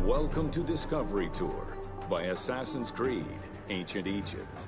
Welcome to Discovery Tour by Assassin's Creed Ancient Egypt.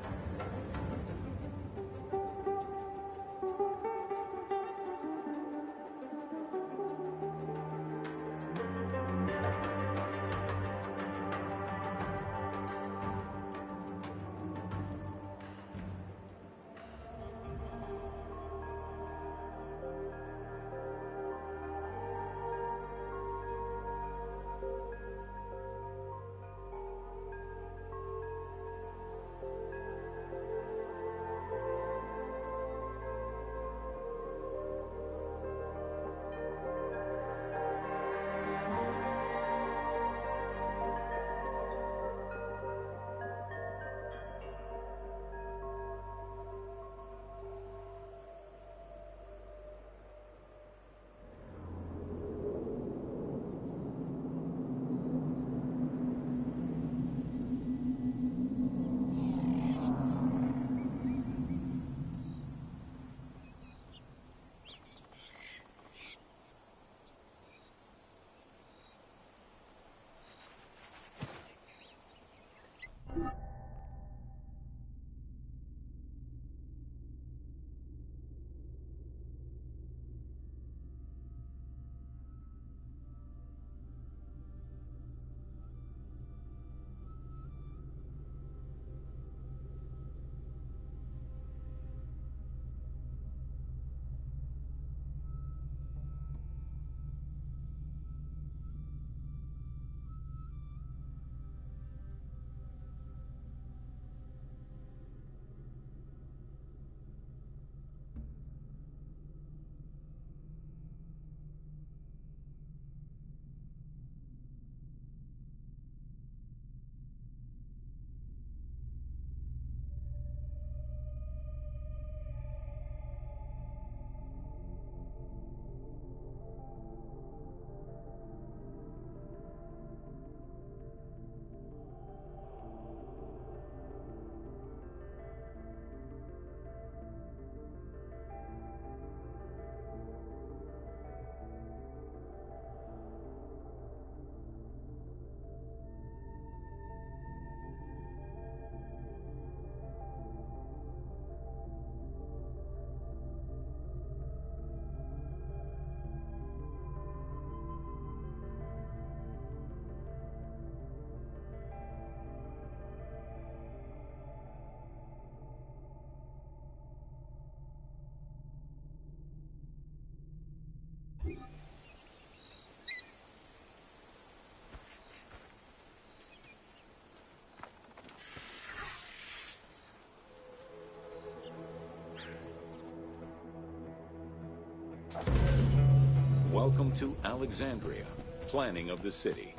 Welcome to Alexandria, planning of the city.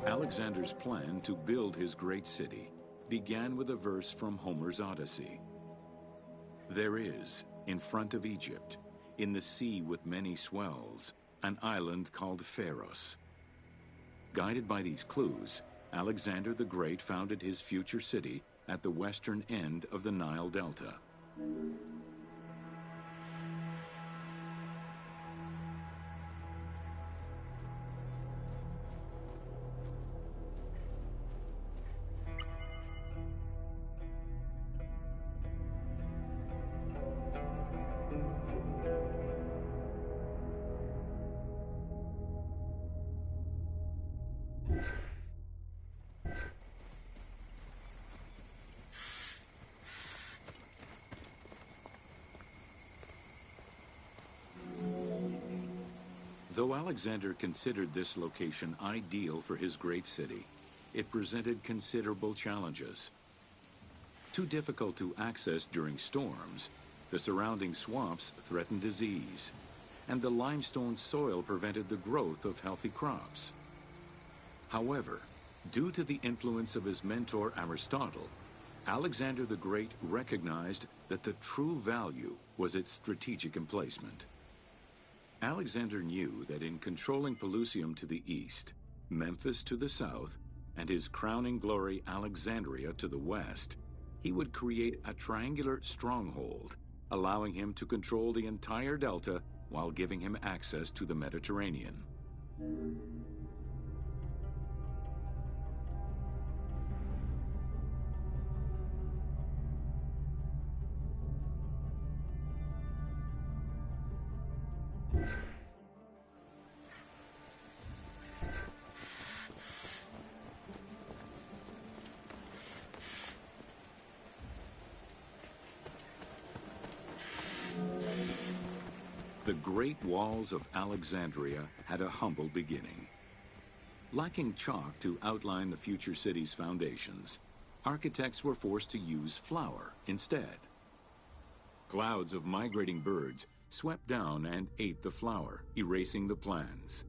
Alexander's plan to build his great city began with a verse from Homer's Odyssey. There is, in front of Egypt, in the sea with many swells, an island called Pharos. Guided by these clues, Alexander the Great founded his future city at the western end of the Nile Delta. Though Alexander considered this location ideal for his great city, it presented considerable challenges. Too difficult to access during storms, the surrounding swamps threatened disease, and the limestone soil prevented the growth of healthy crops. However, due to the influence of his mentor Aristotle, Alexander the Great recognized that the true value was its strategic emplacement. Alexander knew that in controlling Pelusium to the east, Memphis to the south, and his crowning glory Alexandria to the west, he would create a triangular stronghold, allowing him to control the entire delta while giving him access to the Mediterranean. The Great Walls of Alexandria had a humble beginning. Lacking chalk to outline the future city's foundations, architects were forced to use flour instead. Clouds of migrating birds swept down and ate the flour, erasing the plans.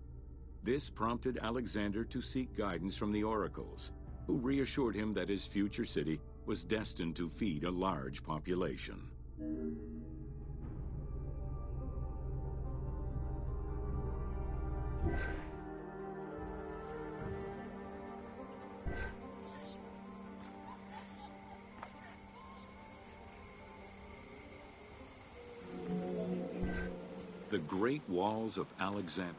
This prompted Alexander to seek guidance from the oracles, who reassured him that his future city was destined to feed a large population. The Great Walls of Alexandria.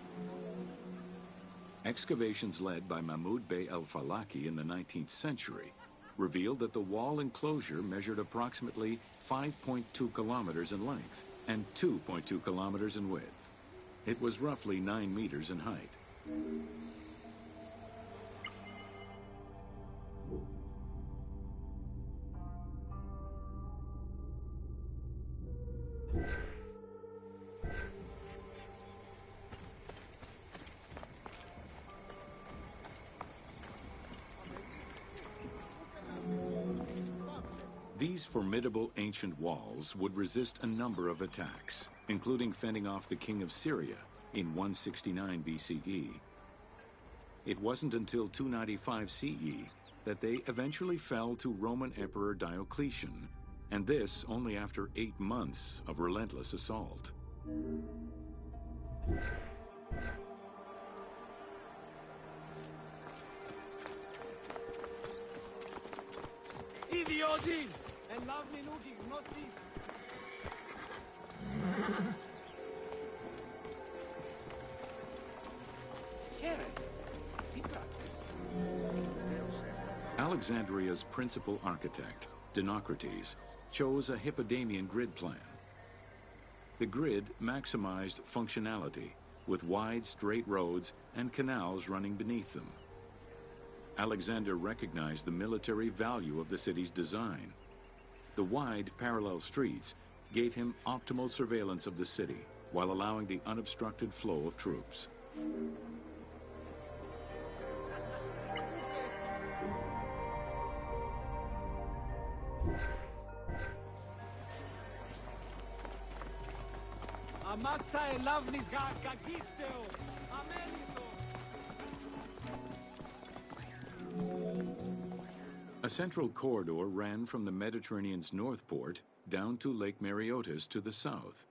Excavations led by Mahmud Bey al-Falaki in the 19th century revealed that the wall enclosure measured approximately 5.2 kilometers in length and 2.2 kilometers in width. It was roughly 9 meters in height. These formidable ancient walls would resist a number of attacks, including fending off the king of Syria in 169 BCE. It wasn't until 295 CE that they eventually fell to Roman Emperor Diocletian, and this only after 8 months of relentless assault. Idioti! And love me nuki, gnostis. Alexandria's principal architect, Dinocrates, chose a Hippodamian grid plan. The grid maximized functionality, with wide, straight roads and canals running beneath them. Alexander recognized the military value of the city's design. The wide, parallel streets gave him optimal surveillance of the city, while allowing the unobstructed flow of troops. Amaxa elavnis gagisteos. Amenisos. A central corridor ran from the Mediterranean's north port down to Lake Mareotis to the south.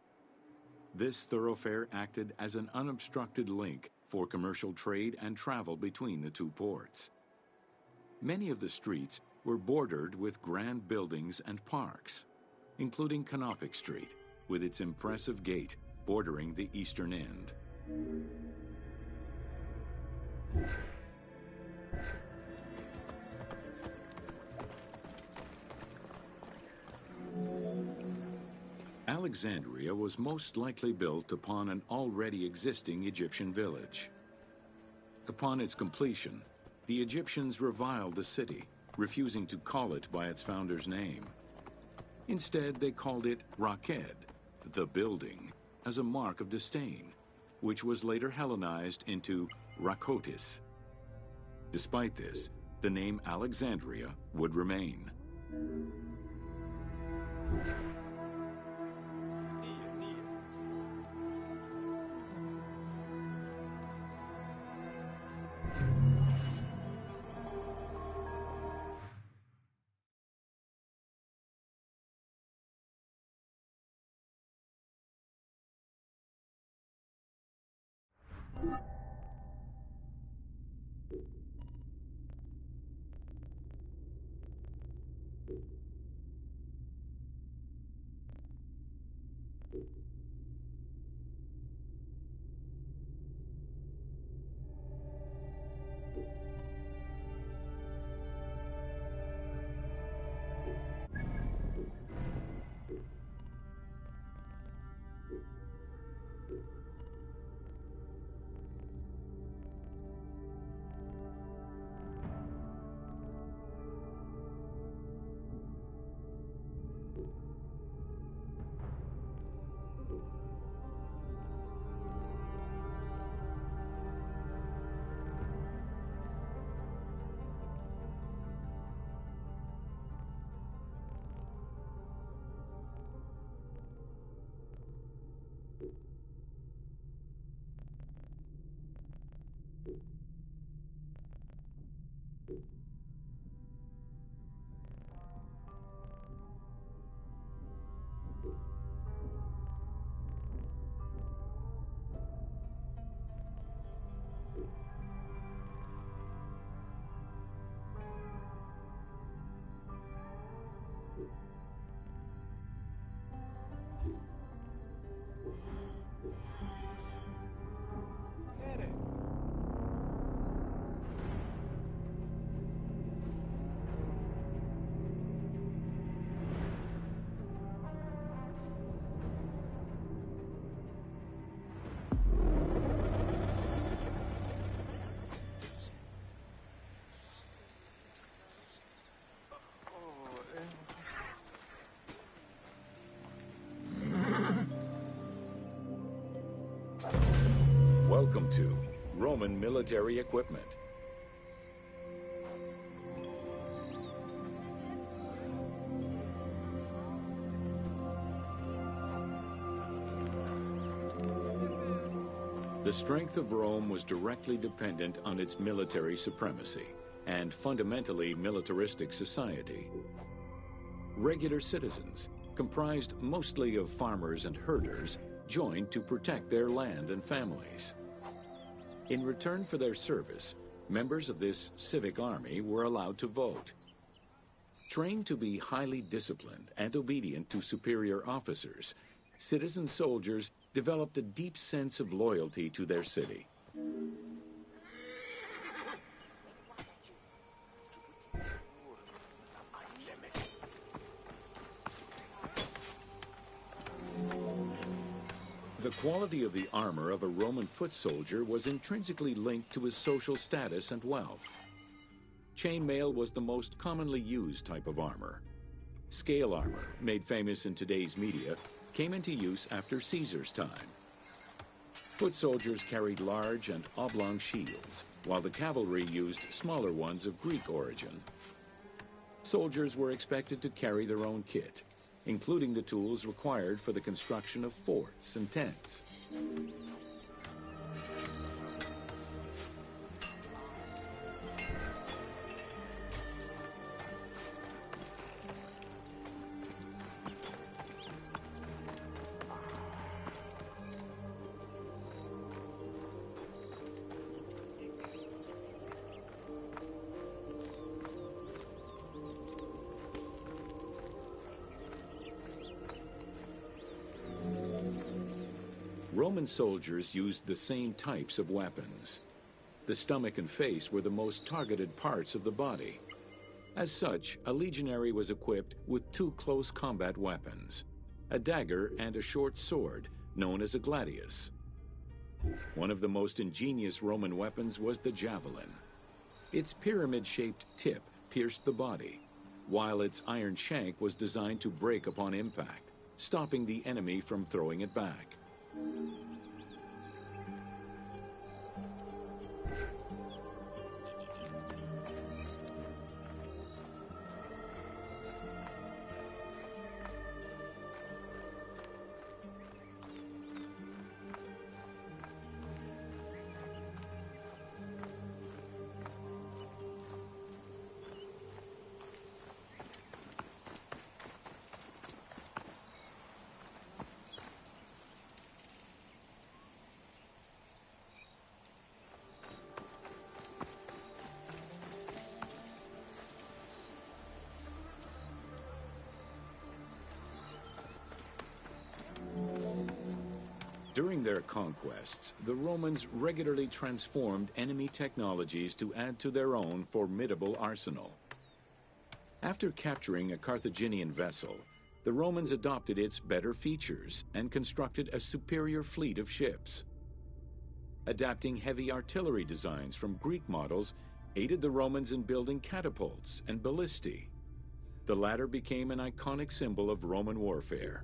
This thoroughfare acted as an unobstructed link for commercial trade and travel between the two ports. Many of the streets were bordered with grand buildings and parks, including Canopic Street, with its impressive gate bordering the eastern end. Alexandria was most likely built upon an already existing Egyptian village. Upon its completion, the Egyptians reviled the city, refusing to call it by its founder's name. Instead, they called it Raked, the building, as a mark of disdain, which was later Hellenized into Rakotis. Despite this, the name Alexandria would remain. Welcome to Roman military equipment. The strength of Rome was directly dependent on its military supremacy and fundamentally militaristic society. Regular citizens, comprised mostly of farmers and herders, joined to protect their land and families. In return for their service, members of this civic army were allowed to vote. Trained to be highly disciplined and obedient to superior officers, citizen soldiers developed a deep sense of loyalty to their city. The quality of the armor of a Roman foot soldier was intrinsically linked to his social status and wealth. Chainmail was the most commonly used type of armor. Scale armor, made famous in today's media, came into use after Caesar's time. Foot soldiers carried large and oblong shields, while the cavalry used smaller ones of Greek origin. Soldiers were expected to carry their own kit, including the tools required for the construction of forts and tents. Roman soldiers used the same types of weapons. The stomach and face were the most targeted parts of the body. As such, a legionary was equipped with two close combat weapons, a dagger and a short sword, known as a gladius. One of the most ingenious Roman weapons was the javelin. Its pyramid-shaped tip pierced the body, while its iron shank was designed to break upon impact, stopping the enemy from throwing it back. During their conquests, the Romans regularly transformed enemy technologies to add to their own formidable arsenal. After capturing a Carthaginian vessel, the Romans adopted its better features and constructed a superior fleet of ships. Adapting heavy artillery designs from Greek models aided the Romans in building catapults and ballistae. The latter became an iconic symbol of Roman warfare.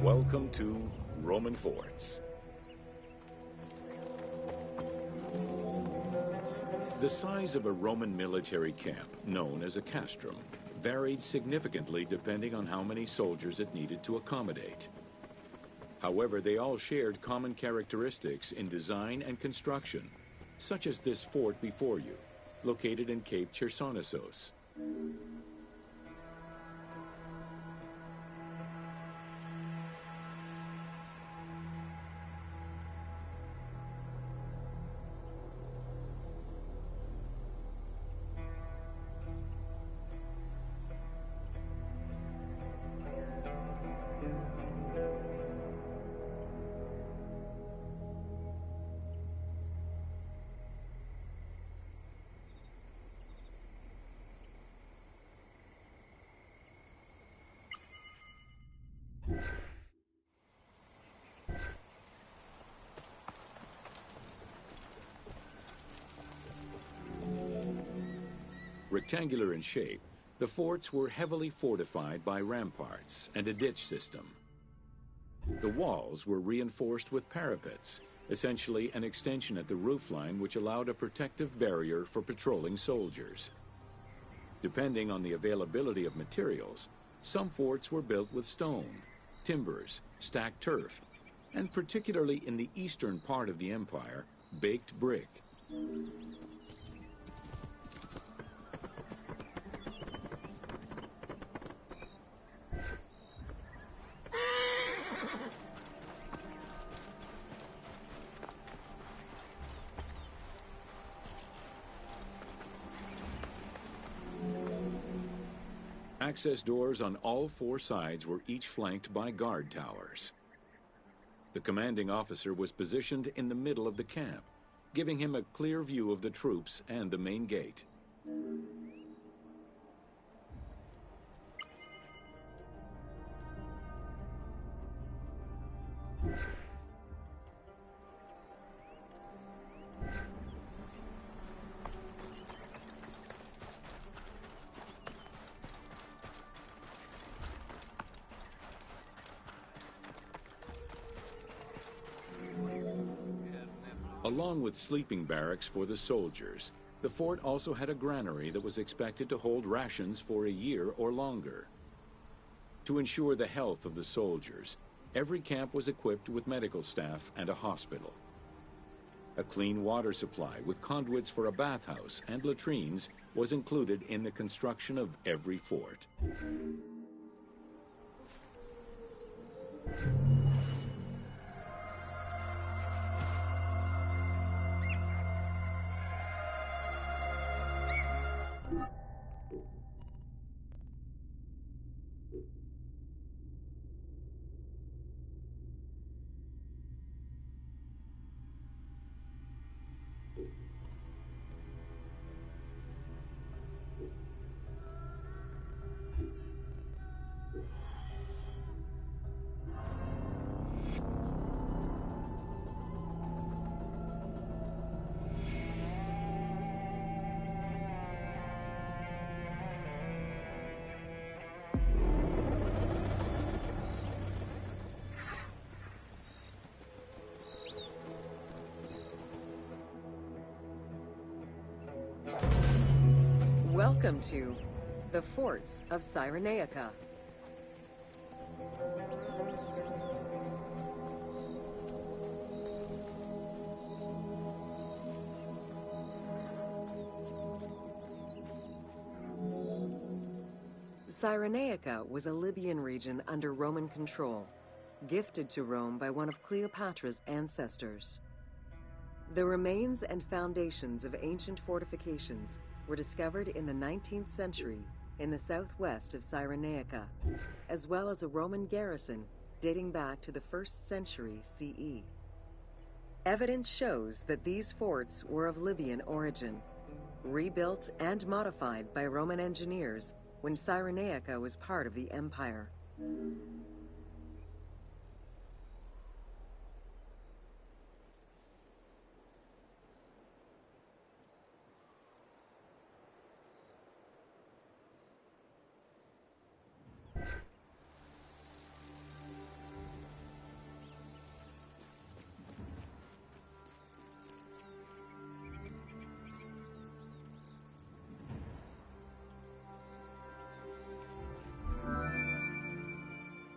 Welcome to Roman forts. The size of a Roman military camp, known as a castrum, varied significantly depending on how many soldiers it needed to accommodate. However, they all shared common characteristics in design and construction, such as this fort before you, located in Cape Chersonesos. Rectangular in shape, the forts were heavily fortified by ramparts and a ditch system. The walls were reinforced with parapets, essentially an extension at the roofline which allowed a protective barrier for patrolling soldiers. Depending on the availability of materials, some forts were built with stone, timbers, stacked turf, and particularly in the eastern part of the empire, baked brick. Access doors on all four sides were each flanked by guard towers. The commanding officer was positioned in the middle of the camp, giving him a clear view of the troops and the main gate. Along with sleeping barracks for the soldiers, the fort also had a granary that was expected to hold rations for a year or longer. To ensure the health of the soldiers, every camp was equipped with medical staff and a hospital. A clean water supply with conduits for a bathhouse and latrines was included in the construction of every fort. Welcome to the Forts of Cyrenaica. Cyrenaica was a Libyan region under Roman control, gifted to Rome by one of Cleopatra's ancestors. The remains and foundations of ancient fortifications were discovered in the 19th century in the southwest of Cyrenaica, as well as a Roman garrison dating back to the 1st century CE. Evidence shows that these forts were of Libyan origin, rebuilt and modified by Roman engineers when Cyrenaica was part of the empire.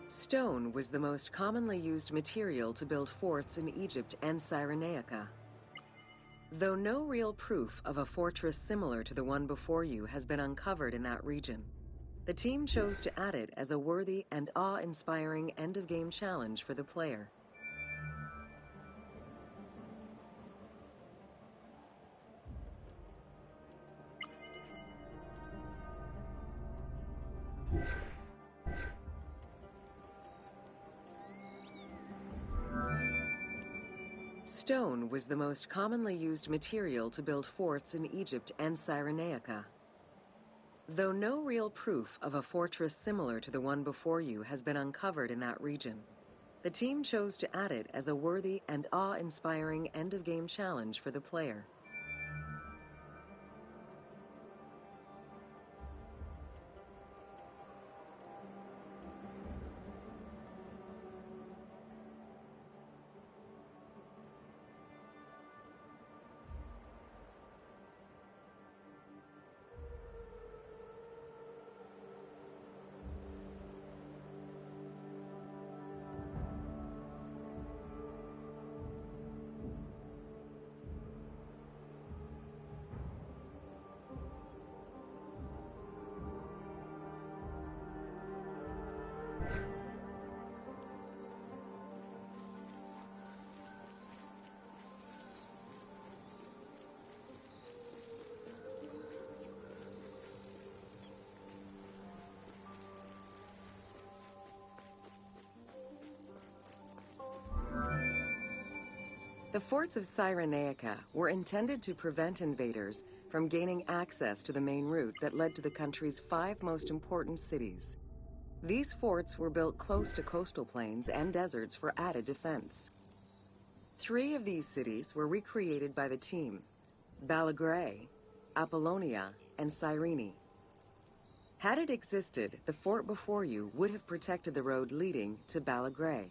Stone was the most commonly used material to build forts in Egypt and Cyrenaica. Though no real proof of a fortress similar to the one before you has been uncovered in that region, the team chose to add it as a worthy and awe-inspiring end-of-game challenge for the player. Stone was the most commonly used material to build forts in Egypt and Cyrenaica. Though no real proof of a fortress similar to the one before you has been uncovered in that region, the team chose to add it as a worthy and awe-inspiring end-of-game challenge for the player. The forts of Cyrenaica were intended to prevent invaders from gaining access to the main route that led to the country's 5 most important cities. These forts were built close to coastal plains and deserts for added defense. 3 of these cities were recreated by the team: Balagrae, Apollonia, and Cyrene. Had it existed, the fort before you would have protected the road leading to Balagrae.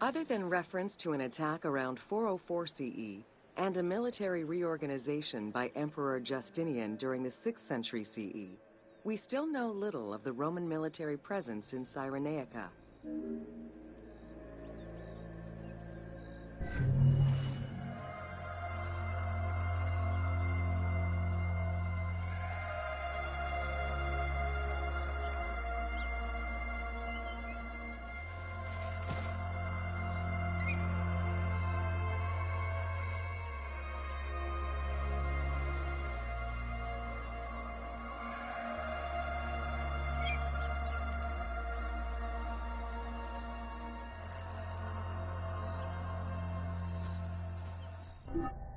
Other than reference to an attack around 404 CE and a military reorganization by Emperor Justinian during the 6th century CE, we still know little of the Roman military presence in Cyrenaica. You